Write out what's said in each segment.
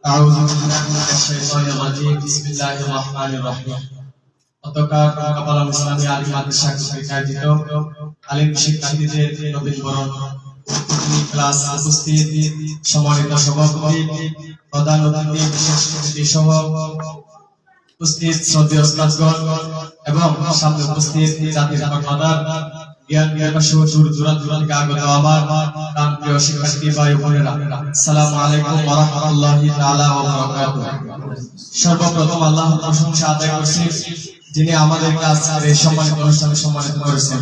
أعوذ بالله من الشيطان الرجيم بسم الله الرحمن الرحيم অতঃকার কাপালাম ইসলামী আলিম মাদ্রাসা কর্তৃক আয়োজিত আলিম শিক্ষার্থীদের নবীন বরণ ক্লাস উপস্থিত সম্মানিত সভাপতি প্রধান অতিথি বিশেষ অতিথি সহ উপস্থিত শ্রদ্ধেয় ওস্তাদগণ এবং সামনে উপস্থিত জাতির কর্ণধার জ্ঞান বিকাশী দূর দূরান্ত থেকে আগত আমার প্রিয় শিক্ষার্থী ভাই বোনেরা, আসসালামু আলাইকুম ওয়া রাহমাতুল্লাহি তাআলা ওয়া বারাকাতুহু। সর্বপ্রথম আল্লাহর প্রশংসা আদায় করছি, যিনি আমাদেরকে আজকের এই সম্মানিত অনুষ্ঠানে সম্মানিত করেছেন।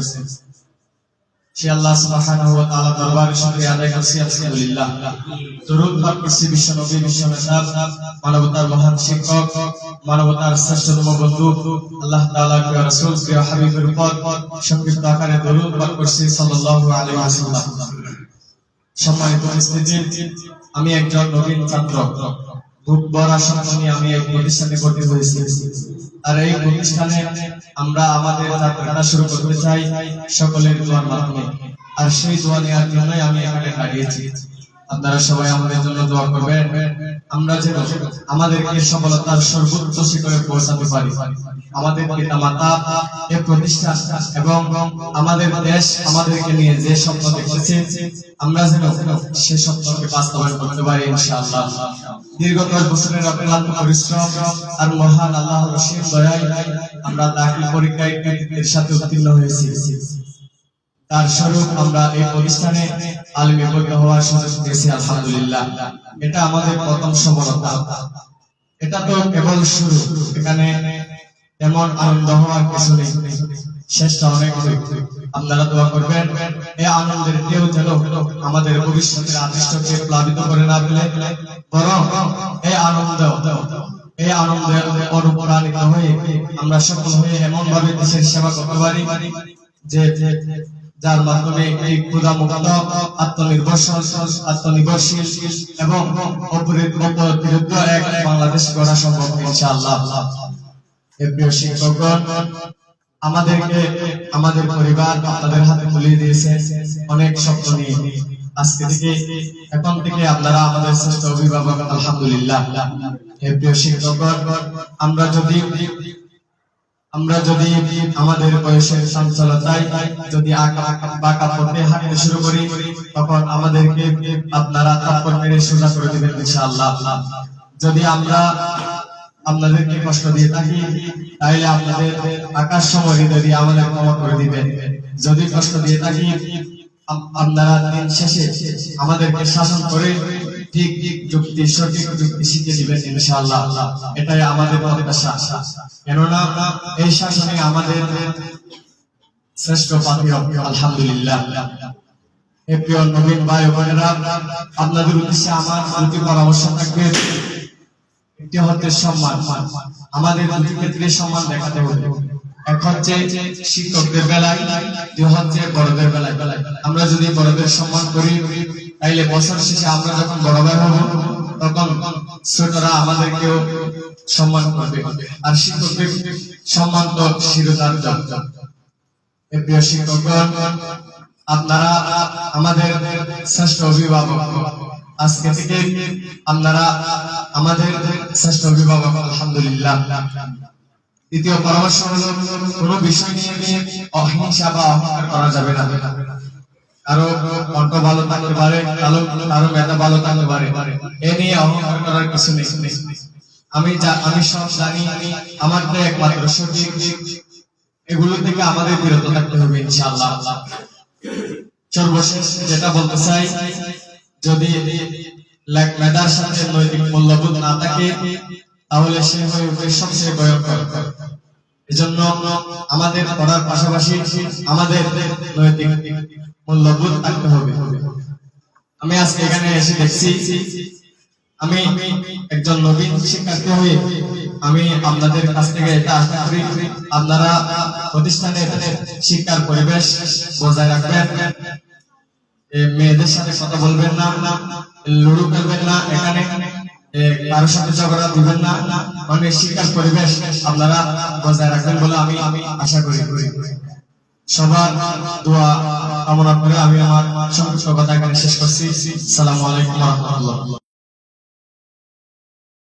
সে আল্লাহ সুবহানাহু ওয়া তাআলা দরবারে শুকরিয়া আদায় করছি, আলহামদুলিল্লাহ। দরুদ পাঠ করছি বিশ্ব নবী, বিশ্ব নেতা, মানবতার মহান শিক্ষক, মানবতার শ্রেষ্ঠতম বন্ধু আল্লাহ তাআলার প্রিয় রাসূল, প্রিয় হাবিবের উপর সংক্ষিপ্ত আকারে দরুদ পাঠ করছি সাল্লাল্লাহু আলাইহি ওয়াসাল্লাম। সম্মানিত উপস্থিতি, আমি একজন নবীন ছাত্র, খুব বড় আশা নিয়ে আমি এই প্রতিষ্ঠানে ভর্তি হয়েছি। আর এই প্রতিষ্ঠানে আমরা আমাদের যাত্রাটা শুরু করতে চাই সকলের দোয়ার মাধ্যমে। আর সেই দোয়া নেওয়ার জন্যই আমি এখানে দাঁড়িয়েছি। আপনারা সবাই আমাদের জন্য দোয়া করবেন, আমরা যেন আমাদেরকে সফলতার সর্বোচ্চ শিখরে পৌঁছাতে পারি। আমাদের পিতা মাতা, এই প্রতিষ্ঠান এবং আমাদের দেশ আমাদেরকে নিয়ে যে স্বপ্ন দেখেছে, আমরা যেন সে স্বপ্নকে বাস্তবায়ন করতে পারি ইনশাআল্লাহ। দীর্ঘ 10 বছরের অক্লান্ত পরিশ্রম আর মহান আল্লাহর অসীম দয়ায় আমরা দাখিল পরীক্ষায় কৃতিত্বের সাথে উত্তীর্ণ হয়েছি। তার স্বরূপ আমরা এই প্রতিষ্ঠানে আলিমে পরিণত হওয়ার সুযোগ পেয়েছি, আলহামদুলিল্লাহ। এটা আমাদের প্রথম সফলতা। এটা তো কেবল শুরু, এখানে এমন আনন্দ হওয়ার কিছু নেই, শেষটা অনেক দূর। আপনারা দোয়া করবেন এই আনন্দের ঢেউ যেন আমাদের ভবিষ্যতের আদিষ্টকে প্লাবিত করে না ফেলে, বরং এই আনন্দের অনুপ্রাণিত হয়ে আমরা সফল হয়ে এমন ভাবে দেশের সেবা করতে পারি যে যার মাধ্যমে এই ক্ষুধামুক্ত, আত্মনির্ভরশীল এবং অপরের বিরুদ্ধে এক বাংলাদেশ গড়া সম্ভব ইনশাআল্লাহ। প্রিয় শিক্ষকগণ, আমাদেরকে আমাদের পরিবার আপনাদের হাতে তুলে দিয়েছে অনেক স্বপ্ন নিয়ে। আজকে থেকে এখন থেকে আপনারা আমাদের শ্রেষ্ঠ অভিভাবক, আলহামদুলিল্লাহ। প্রিয় শিক্ষকগণ, আমরা যদি আমাদের বয়সের সঞ্চালতায় যদি বাঁকা পথে হাঁটতে শুরু করি, তখন আমাদেরকে আপনারা থাপ্পড় মেরে সোজা করে দিবেন ইনশাআল্লাহ। যদি আমরা আপনাদেরকে কষ্ট দিয়ে থাকি, তাহলে আপনাদের আকাশ সময় যদি আমাদের ক্ষমা করে দিবেন। যদি কষ্ট দিয়ে থাকি, আপনারা দিন শেষে আমাদেরকে শাসন করে ঠিক যুক্তি, সঠিক যুক্তি শিখে দিবেন ইনশাআল্লাহ। এটাই আমাদের প্রত্যাশা। কেননা এই শাসনে আমাদের শ্রেষ্ঠ পাথেয়, আলহামদুলিল্লাহ। প্রিয় নবীন ভাই বোনেরা, আপনাদের উদ্দেশ্যে আমার দুটি পরামর্শ থাকবে। একটি হচ্ছে সম্মান। আমাদের দুটি ক্ষেত্রে সম্মান দেখাতে হবে। এক হচ্ছে শিক্ষকদের বেলায়, দুই হচ্ছে বড়দের বেলায়। আমরা যদি বড়দের সম্মান করি, তাইলে বছর শেষে আমরা যখন বড় ভাই হব, তখন ছোটরা আমাদেরকেও সম্মান করবে। আর শিক্ষকদের সম্মান তো শিরোধার্য। প্রিয় শিক্ষকগণ, আপনারা আমাদের শ্রেষ্ঠ অভিভাবক। আজকে থেকে আপনারা আমাদের শ্রেষ্ঠ অভিভাবক, আলহামদুলিল্লাহ। দ্বিতীয় পরামর্শ হলো, কোনো বিষয় নিয়ে অহিংসা বা অহংকার করা যাবে না। কারো কণ্ঠ ভালো থাকতে পারে, কারো মেধা ভালো থাকতে পারে, এ নিয়ে অহংকার করার কিছু নেই। আমি সব জানি, আমারটাই একমাত্র সঠিক, এগুলো থেকে আমাদের বিরত থাকতে হবে ইনশাআল্লাহ। সর্বশেষ যেটা বলতে চাই, যদি মেধার সাথে নৈতিক মূল্যবোধ না থাকে, তাহলে সে হয়ে উঠে সবচেয়ে ভয়ঙ্কর। এজন্য আমাদের পড়ার পাশাপাশি আমাদের নৈতিক মূল্যবোধ থাকতে হবে। আমি আজকে এখানে এসে দেখছি, আমি একজন নবীন শিক্ষার্থী হয়ে আমি আপনাদের কাছ থেকে এটা আশা করি, আপনারা প্রতিষ্ঠানের শিক্ষার পরিবেশ বজায় রাখবেন। মেয়েদের সাথে কথা বলবেন না, লুডু খেলবেন না, এখানে কারোর সাথে ঝগড়া দিবেন না, মানে শিক্ষার পরিবেশ আপনারা বজায় রাখবেন বলে আমি আশা করি। সবার দোয়া কামনা করে আমি আমার সংক্ষিপ্ত কথা এখানে শেষ করছি। আসসালামু আলাইকুম ওয়া রাহমাতুল্লাহ।